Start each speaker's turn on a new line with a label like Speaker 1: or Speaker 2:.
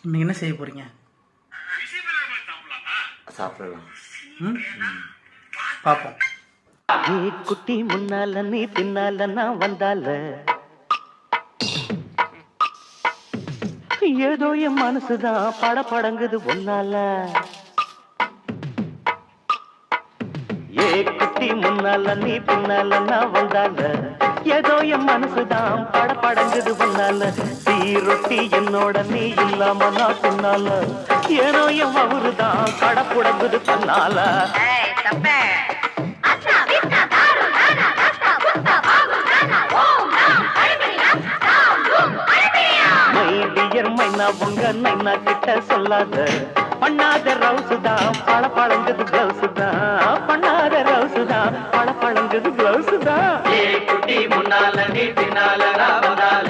Speaker 1: இன்னைக்கு என்ன செய்ய போறீங்க?
Speaker 2: சாப்பிடலாம்.
Speaker 1: பாப்போம்.
Speaker 3: நீ குட்டி முன்னால நீ பின்னால நான் வந்தால ஏதோ என் மனசுதான் படபடங்குது ஒன்னால. ஏ குட்டி முன்னால நீ பின்னால நான் வந்தால ஏதோ என் மனசுதான் படபடங்குது ஒன்னால. சீரொட்டி என்னோட நீ இல்லாம நான் பின்னால ஏனோ என் அவருதான் கடப்புடங்குது தன்னால. மைனா உங்க நைனா கிட்ட சொல்லாத பண்ணாத ரவுசுதான் பழ பழங்குது பிளவுசுதான். பண்ணாத ரவுசுதான் பழ பழங்குது பிளவுசுதான்.
Speaker 2: ஏ குட்டி முன்னால நீ பின்னால நான் வந்தால.